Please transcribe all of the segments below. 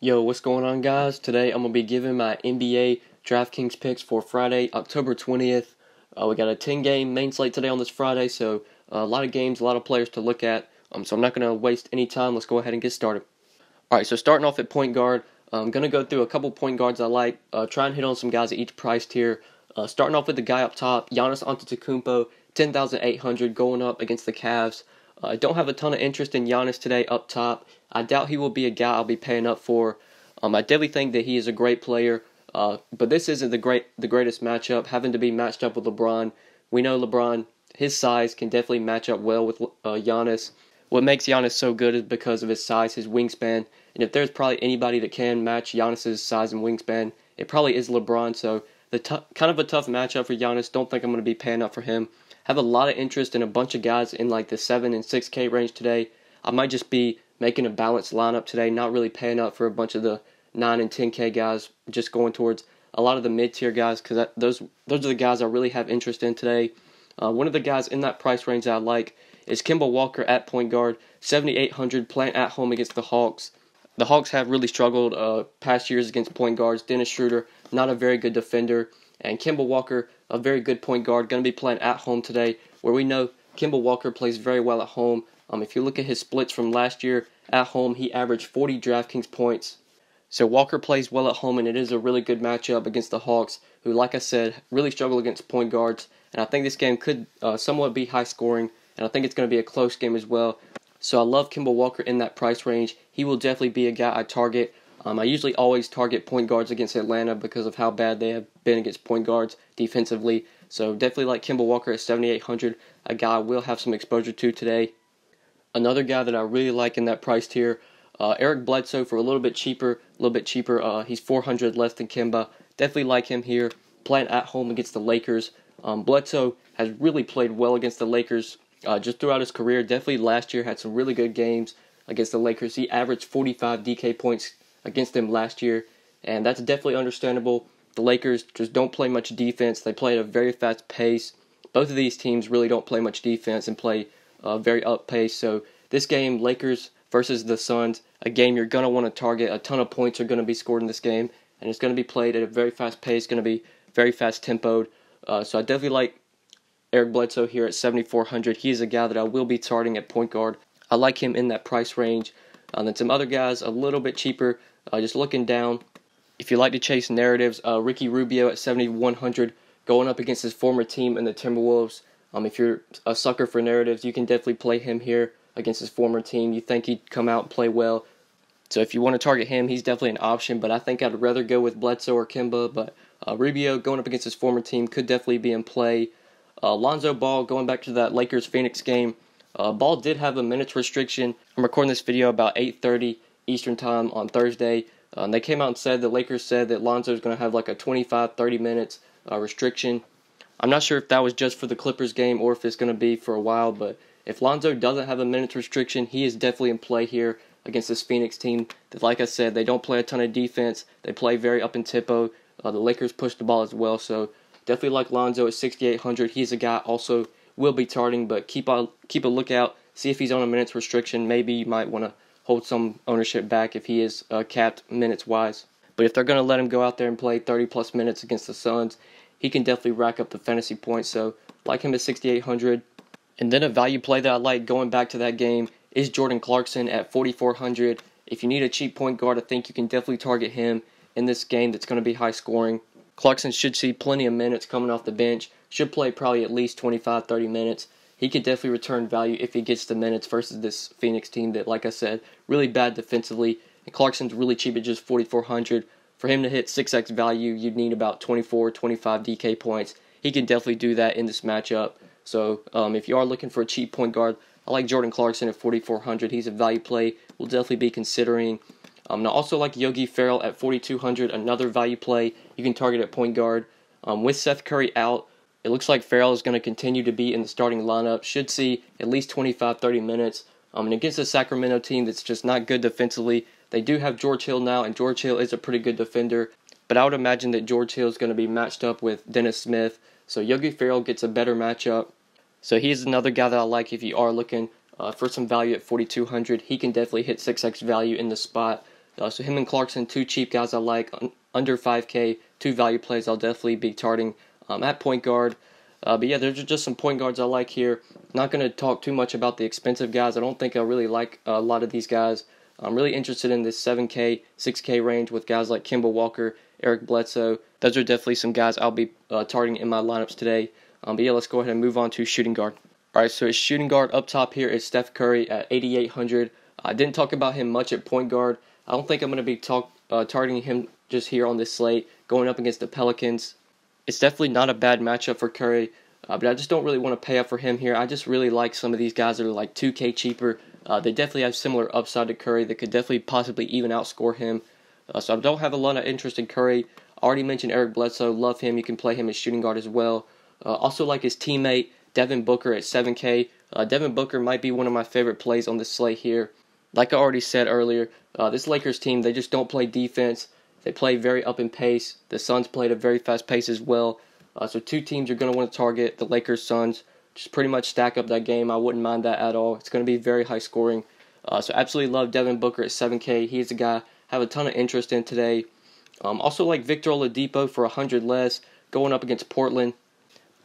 Yo, what's going on, guys? Today I'm going to be giving my NBA DraftKings picks for Friday, October 20th. We got a 10-game main slate today on this Friday, so a lot of games, a lot of players to look at. So I'm not going to waste any time. Let's go ahead and get started. Alright, so starting off at point guard, I'm going to go through a couple point guards I like, try and hit on some guys at each price tier. Starting off with the guy up top, Giannis Antetokounmpo, 10,800 going up against the Cavs. I don't have a ton of interest in Giannis today up top. I doubt he will be a guy I'll be paying up for. I definitely think that he is a great player, but this isn't the greatest matchup, having to be matched up with LeBron. We know LeBron, his size can definitely match up well with Giannis. What makes Giannis so good is because of his size, his wingspan, and if there's probably anybody that can match Giannis's size and wingspan, it probably is LeBron. So kind of a tough matchup for Giannis. Don't think I'm going to be paying up for him. Have a lot of interest in a bunch of guys in like the 7 and 6K range today. I might just be making a balanced lineup today, not really paying up for a bunch of the 9 and 10K guys, just going towards a lot of the mid-tier guys because those are the guys I really have interest in today. One of the guys in that price range that I like is Kemba Walker at point guard, 7,800, playing at home against the Hawks. The Hawks have really struggled past years against point guards. Dennis Schroeder, not a very good defender. And Kemba Walker, a very good point guard, going to be playing at home today, where we know Kemba Walker plays very well at home. If you look at his splits from last year at home, he averaged 40 DraftKings points. So Walker plays well at home, and it is a really good matchup against the Hawks, who, like I said, really struggle against point guards. And I think this game could somewhat be high scoring, and I think it's going to be a close game as well. So I love Kemba Walker in that price range. He will definitely be a guy I target. I usually always target point guards against Atlanta because of how bad they have been against point guards defensively. So definitely like Kemba Walker at 7,800, a guy I will have some exposure to today. Another guy that I really like in that price tier, Eric BLEDSOE for a little bit cheaper. He's 400 less than Kemba. Definitely like him here, playing at home against the Lakers. BLEDSOE has really played well against the Lakers just throughout his career. Definitely last year had some really good games against the Lakers. He averaged 45 DK points against them last year, and that's definitely understandable. The Lakers just don't play much defense. They play at a very fast pace. Both of these teams really don't play much defense and play very up pace. So this game, Lakers versus the Suns, a game you're going to want to target. A ton of points are going to be scored in this game, and it's going to be played at a very fast pace, going to be very fast tempoed. So I definitely like Eric BLEDSOE here at 7,400. He's a guy that I will be targeting at point guard. I like him in that price range. Then some other guys a little bit cheaper. Just looking down, if you like to chase narratives, Ricky Rubio at 7,100 going up against his former team in the Timberwolves. If you're a sucker for narratives, you can definitely play him here against his former team. You think he'd come out and play well. So if you want to target him, he's definitely an option, but I think I'd rather go with BLEDSOE or Kemba. But Rubio going up against his former team could definitely be in play. Lonzo Ball, going back to that Lakers-Phoenix game, Ball did have a minutes restriction. I'm recording this video about 8:30 Eastern Time on Thursday. They came out and said, the Lakers said that Lonzo is going to have like a 25-30 minutes restriction. I'm not sure if that was just for the Clippers game or if it's going to be for a while, but if Lonzo doesn't have a minutes restriction, he is definitely in play here against this Phoenix team that, like I said, they don't play a ton of defense. They play very up in tempo. The Lakers push the ball as well, so definitely like Lonzo at 6,800. He's a guy also will be targeting, but keep a lookout. See if he's on a minutes restriction. Maybe you might want to hold some ownership back if he is capped minutes-wise. But if they're going to let him go out there and play 30-plus minutes against the Suns, he can definitely rack up the fantasy points. So like him at 6,800. And then a value play that I like going back to that game is Jordan Clarkson at 4,400. If you need a cheap point guard, I think you can definitely target him in this game that's going to be high scoring. Clarkson should see plenty of minutes coming off the bench. Should play probably at least 25-30 minutes. He could definitely return value if he gets the minutes versus this Phoenix team that, like I said, really bad defensively. And Clarkson's really cheap at just 4,400. For him to hit 6x value, you'd need about 24, 25 DK points. He can definitely do that in this matchup. So if you are looking for a cheap point guard, I like Jordan Clarkson at 4,400. He's a value play. We'll definitely be considering. I also like Yogi Ferrell at 4,200. Another value play you can target at point guard. With Seth Curry out, it looks like Ferrell is going to continue to be in the starting lineup. Should see at least 25-30 minutes. And against a Sacramento team that's just not good defensively, they do have George Hill now, and George Hill is a pretty good defender. But I would imagine that George Hill is going to be matched up with Dennis Smith. So Yogi Ferrell gets a better matchup. So he's another guy that I like if you are looking for some value at 4,200. He can definitely hit 6x value in the spot. So him and Clarkson, two cheap guys I like, under 5K, two value plays I'll definitely be targeting at point guard. But yeah, there's just some point guards I like here. Not going to talk too much about the expensive guys. I don't think I really like a lot of these guys. I'm really interested in this 7K, 6K range with guys like Kemba Walker, Eric Bledsoe. Those are definitely some guys I'll be targeting in my lineups today. But yeah, let's go ahead and move on to shooting guard. Alright, so his shooting guard up top here is Steph Curry at 8,800. I didn't talk about him much at point guard. I don't think I'm going to be targeting him just here on this slate, going up against the Pelicans. It's definitely not a bad matchup for Curry, but I just don't really want to pay up for him here. I just really like some of these guys that are like 2K cheaper. They definitely have similar upside to Curry that could definitely possibly even outscore him. So I don't have a lot of interest in Curry. I already mentioned Eric Bledsoe. Love him. You can play him as shooting guard as well. Also like his teammate, Devin Booker at 7K. Devin Booker might be one of my favorite plays on this slate here. Like I already said earlier, this Lakers team, they just don't play defense. They play very up in pace. The Suns play at a very fast pace as well. So two teams are going to want to target the Lakers, Suns. Just pretty much stack up that game. I wouldn't mind that at all. It's going to be very high scoring. So absolutely love Devin Booker at 7K. He's a guy I have a ton of interest in today. Also like Victor Oladipo for 100 less, going up against Portland.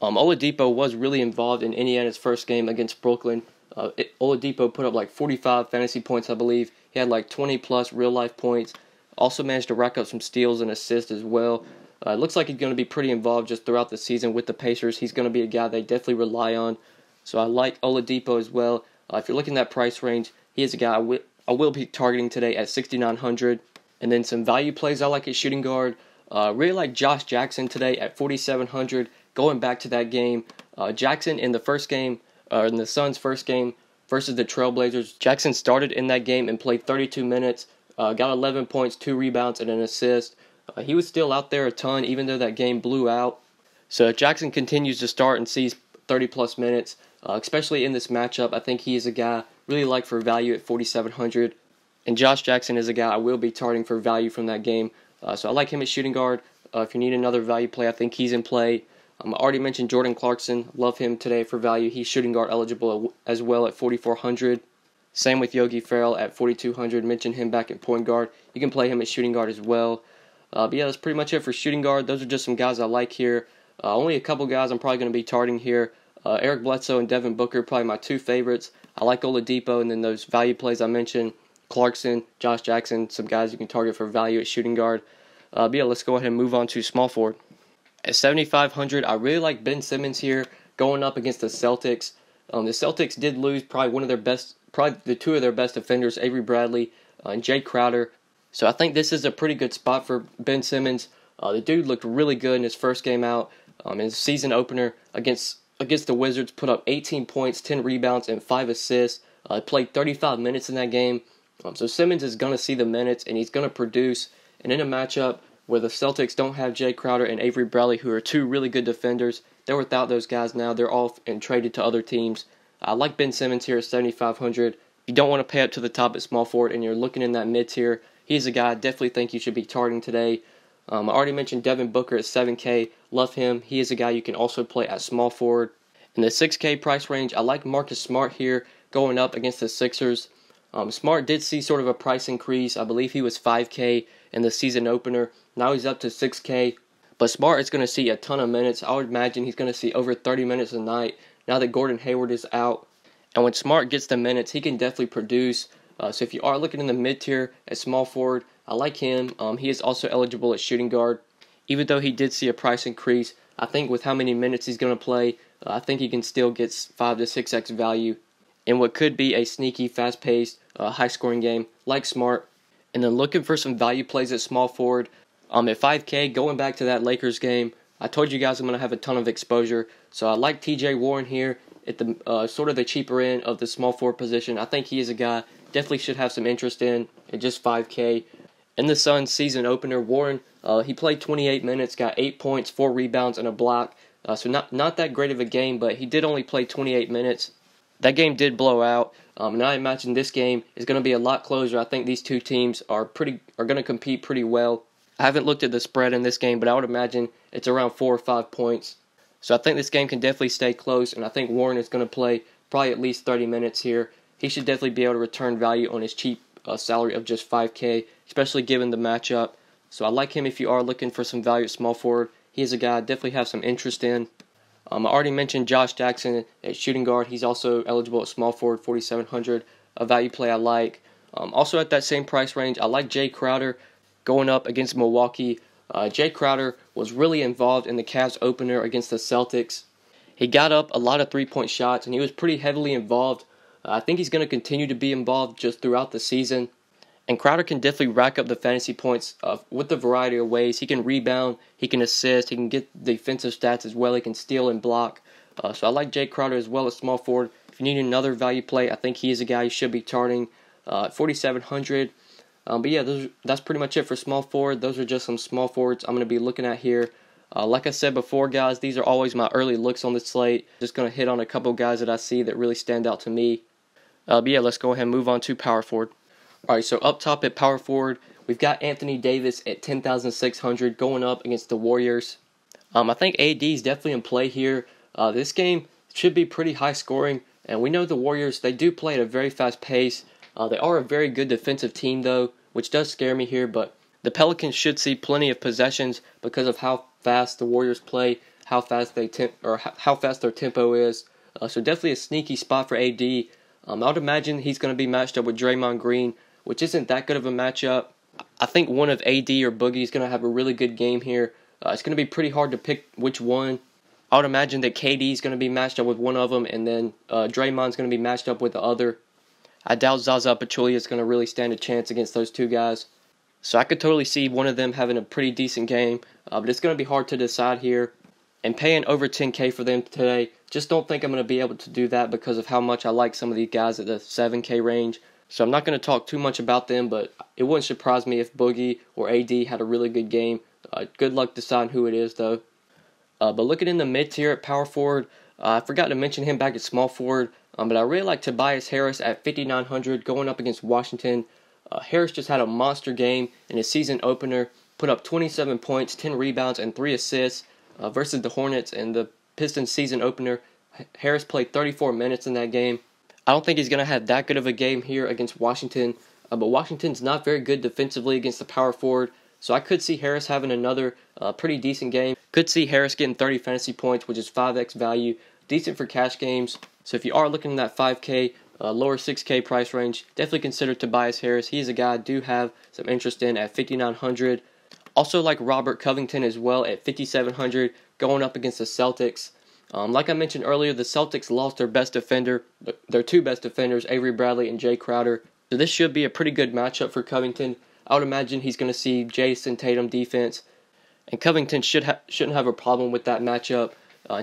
Oladipo was really involved in Indiana's first game against Brooklyn. Oladipo put up like 45 fantasy points, I believe. He had like 20 plus real life points. Also managed to rack up some steals and assists as well. It looks like he's going to be pretty involved just throughout the season with the Pacers. He's going to be a guy they definitely rely on. So I like Oladipo as well. If you're looking at that price range, he is a guy I will be targeting today at 6,900. And then some value plays I like at shooting guard. Really like Josh Jackson today at 4,700. Going back to that game, Jackson in the first game, in the Suns' first game versus the Trailblazers, Jackson started in that game and played 32 minutes. Got 11 points, 2 rebounds, and an assist. He was still out there a ton, even though that game blew out. So if Jackson continues to start and sees 30-plus minutes, especially in this matchup, I think he is a guy really like for value at 4,700. And Josh Jackson is a guy I will be targeting for value from that game. So I like him at shooting guard. If you need another value play, I think he's in play. I already mentioned Jordan Clarkson. Love him today for value. He's shooting guard eligible as well at 4,400. Same with YOGI FERRELL at 4,200. Mentioned him back at point guard. You can play him at shooting guard as well. But yeah, that's pretty much it for shooting guard. Those are just some guys I like here. Only a couple guys I'm probably going to be targeting here. Eric Bledsoe and Devin Booker, probably my two favorites. I like Oladipo, and then those value plays I mentioned, Clarkson, Josh Jackson, some guys you can target for value at shooting guard. But yeah, let's go ahead and move on to small forward. At 7,500, I really like Ben Simmons here going up against the Celtics. The Celtics did lose probably the two of their best defenders, Avery Bradley and Jay Crowder. So I think this is a pretty good spot for Ben Simmons. The dude looked really good in his first game out. In his season opener against the Wizards, put up 18 points, 10 rebounds, and 5 assists. Played 35 minutes in that game. So Simmons is going to see the minutes, and he's going to produce. And in a matchup where the Celtics don't have Jay Crowder and Avery Bradley, who are two really good defenders, they're without those guys now. They're off and traded to other teams. I like Ben Simmons here at 7,500. If you don't want to pay up to the top at small forward and you're looking in that mid-tier, he's a guy I definitely think you should be targeting today. I already mentioned Devin Booker at 7K. Love him. He is a guy you can also play at small forward. In the 6K price range, I like Marcus Smart here going up against the Sixers. Smart did see sort of a price increase. I believe he was 5K in the season opener. Now he's up to 6K. But Smart is going to see a ton of minutes. I would imagine he's going to see over 30 minutes a night now that Gordon Hayward is out. And when Smart gets the minutes, he can definitely produce. So if you are looking in the mid-tier at small forward, I like him. He is also eligible at shooting guard. Even though he did see a price increase, I think with how many minutes he's going to play, I think he can still get 5 to 6x value in what could be a sneaky, fast-paced, high-scoring game like Smart. And then looking for some value plays at small forward. At 5K, going back to that Lakers game, I told you guys I'm going to have a ton of exposure. So I like TJ Warren here at the sort of the cheaper end of the small forward position. I think he is a guy definitely should have some interest in at just 5K. In the Suns season opener, Warren, he played 28 minutes, got 8 points, 4 rebounds, and a block. So not that great of a game, but he did only play 28 minutes. That game did blow out, and I imagine this game is going to be a lot closer. I think these two teams are going to compete pretty well. I haven't looked at the spread in this game, but I would imagine it's around 4 or 5 points. So I think this game can definitely stay close, and I think Warren is going to play probably at least 30 minutes here. He should definitely be able to return value on his cheap salary of just 5K, especially given the matchup. So I like him if you are looking for some value at small forward. He is a guy I definitely have some interest in. I already mentioned Josh Jackson at shooting guard. He's also eligible at small forward, 4,700, a value play I like. Also at that same price range, I like Jay Crowder going up against Milwaukee. Jay Crowder was really involved in the Cavs opener against the Celtics. He got up a lot of three-point shots, and he was pretty heavily involved. I think he's going to continue to be involved just throughout the season. And Crowder can definitely rack up the fantasy points with a variety of ways. He can rebound, he can assist, he can get defensive stats as well. He can steal and block. So I like Jay Crowder as well as small forward. If you need another value play, I think he is a guy you should be targeting at 4,700. But yeah, that's pretty much it for small forward. Those are just some small forwards I'm going to be looking at here. Like I said before, guys, these are always my early looks on the slate. Just going to hit on a couple guys that I see that really stand out to me. But yeah, let's go ahead and move on to power forward. Alright, so up top at power forward, we've got Anthony Davis at 10,600 going up against the Warriors. I think AD is definitely in play here. This game should be pretty high scoring, and we know the Warriors, they do play at a very fast pace. They are a very good defensive team though, which does scare me here, but the Pelicans should see plenty of possessions because of how fast the Warriors play, how fast their tempo is. So definitely a sneaky spot for AD. I would imagine he's going to be matched up with Draymond Green, which isn't that good of a matchup. I think one of AD or Boogie is going to have a really good game here. It's going to be pretty hard to pick which one. I would imagine that KD is going to be matched up with one of them, and then Draymond's going to be matched up with the other. I doubt Zaza Pachulia is going to really stand a chance against those two guys. So I could totally see one of them having a pretty decent game, but it's going to be hard to decide here. And paying over 10K for them today, just don't think I'm going to be able to do that because of how much I like some of these guys at the 7K range. So I'm not going to talk too much about them, but it wouldn't surprise me if Boogie or AD had a really good game. Good luck deciding who it is, though. But looking in the mid-tier at power forward, I forgot to mention him back at small forward, but I really like Tobias Harris at 5,900 going up against Washington. Harris just had a monster game in his season opener, put up 27 points, 10 rebounds, and 3 assists versus the Hornets in the Pistons season opener. Harris played 34 minutes in that game. I don't think he's going to have that good of a game here against Washington, but Washington's not very good defensively against the power forward, so I could see Harris having another pretty decent game. Could see Harris getting 30 fantasy points, which is 5x value, decent for cash games. So if you are looking at that 5K, lower 6K price range, definitely consider Tobias Harris. He's a guy I do have some interest in at 5,900. Also like Robert Covington as well at 5,700 going up against the Celtics. Like I mentioned earlier, the Celtics lost their best defender, their two best defenders, Avery Bradley and Jay Crowder. So this should be a pretty good matchup for Covington. I would imagine he's going to see Jason Tatum defense, and Covington shouldn't have a problem with that matchup.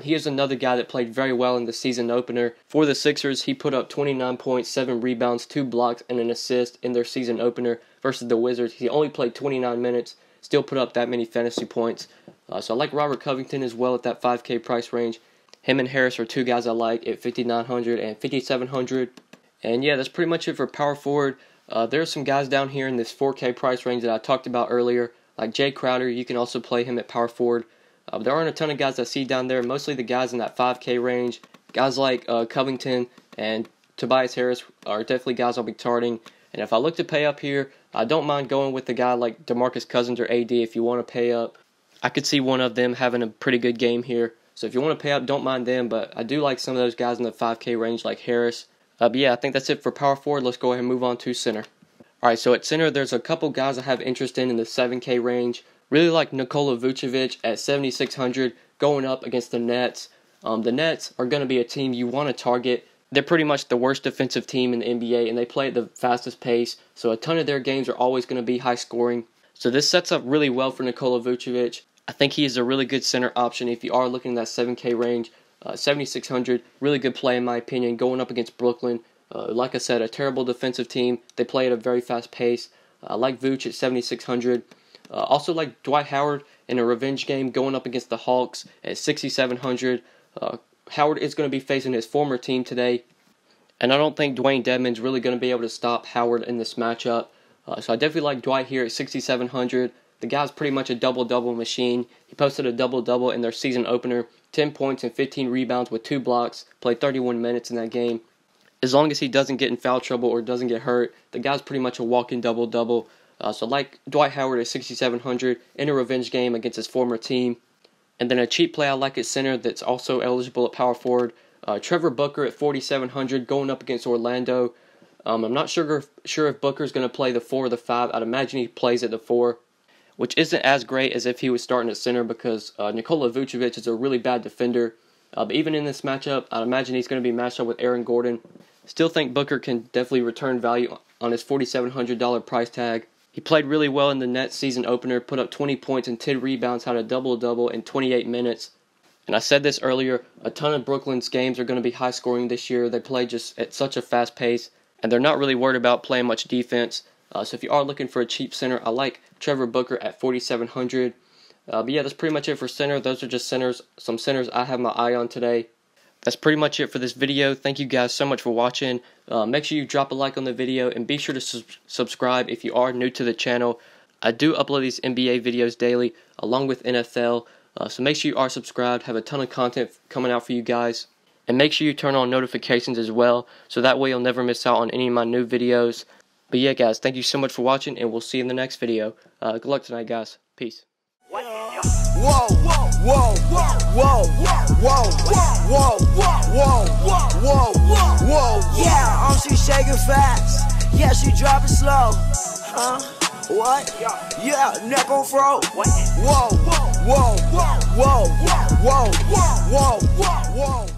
He is another guy that played very well in the season opener. For the Sixers, he put up 29 points, 7 rebounds, 2 blocks, and an assist in their season opener versus the Wizards. He only played 29 minutes, still put up that many fantasy points. So I like Robert Covington as well at that 5K price range. Him and Harris are two guys I like at 5,900 and 5,700. And yeah, that's pretty much it for power forward. There are some guys down here in this 4K price range that I talked about earlier, like Jay Crowder. You can also play him at power forward. There aren't a ton of guys I see down there, mostly the guys in that 5K range. Guys like Covington and Tobias Harris are definitely guys I'll be targeting. And if I look to pay up here, I don't mind going with a guy like DeMarcus Cousins or AD if you want to pay up. I could see one of them having a pretty good game here. So if you want to pay up, don't mind them, but I do like some of those guys in the 5K range like Harris. But yeah, I think that's it for power forward. Let's go ahead and move on to center. Alright, so at center, there's a couple guys I have interest in the 7K range. Really like NIKOLA VUCEVIC at 7,600 going up against the Nets. The Nets are going to be a team you want to target. They're pretty much the worst defensive team in the NBA, and they play at the fastest pace, so a ton of their games are always going to be high scoring. So this sets up really well for NIKOLA VUCEVIC. I think he is a really good center option if you are looking at that 7K range. 7,600, really good play in my opinion, going up against Brooklyn. Like I said, a terrible defensive team. They play at a very fast pace. I like Vooch at 7,600. Also like Dwight Howard in a revenge game going up against the Hawks at 6,700. Howard is going to be facing his former team today, and I don't think Dwayne Dedmon's really going to be able to stop Howard in this matchup. So I definitely like Dwight here at 6,700. The guy's pretty much a double-double machine. He posted a double-double in their season opener, 10 points and 15 rebounds with 2 blocks, played 31 minutes in that game. As long as he doesn't get in foul trouble or doesn't get hurt, the guy's pretty much a walking double-double. So like Dwight Howard at 6,700 in a revenge game against his former team. And then a cheap play I like at center that's also eligible at power forward. Trevor Booker at 4,700 going up against Orlando. I'm not sure if Booker's going to play the 4 or the 5. I'd imagine he plays at the 4, which isn't as great as if he was starting at center because NIKOLA VUCEVIC is a really bad defender. But even in this matchup, I'd imagine he's going to be matched up with Aaron Gordon. Still think Booker can definitely return value on his $4,700 price tag. He played really well in the Nets season opener, put up 20 points and 10 rebounds, had a double-double in 28 minutes. And I said this earlier, a ton of Brooklyn's games are going to be high-scoring this year. They play just at such a fast pace, and they're not really worried about playing much defense. So if you are looking for a cheap center, I like Trevor Booker at 4,700. But yeah, that's pretty much it for center. Those are just some centers I have my eye on today. That's pretty much it for this video. Thank you guys so much for watching. Make sure you drop a like on the video and be sure to subscribe if you are new to the channel. I do upload these NBA videos daily along with NFL. So make sure you are subscribed. Have a ton of content coming out for you guys. And make sure you turn on notifications as well, so that way you'll never miss out on any of my new videos. But yeah guys, thank you so much for watching, and we'll see you in the next video. Good luck tonight guys. Peace. Whoa, whoa, whoa, whoa, whoa, whoa, whoa, whoa, whoa, whoa. Yeah, she shaking fast. Yeah, she dropping slow. Huh? What? Yeah, neck on fro. Whoa, whoa, whoa, whoa, whoa, whoa, whoa, whoa, whoa.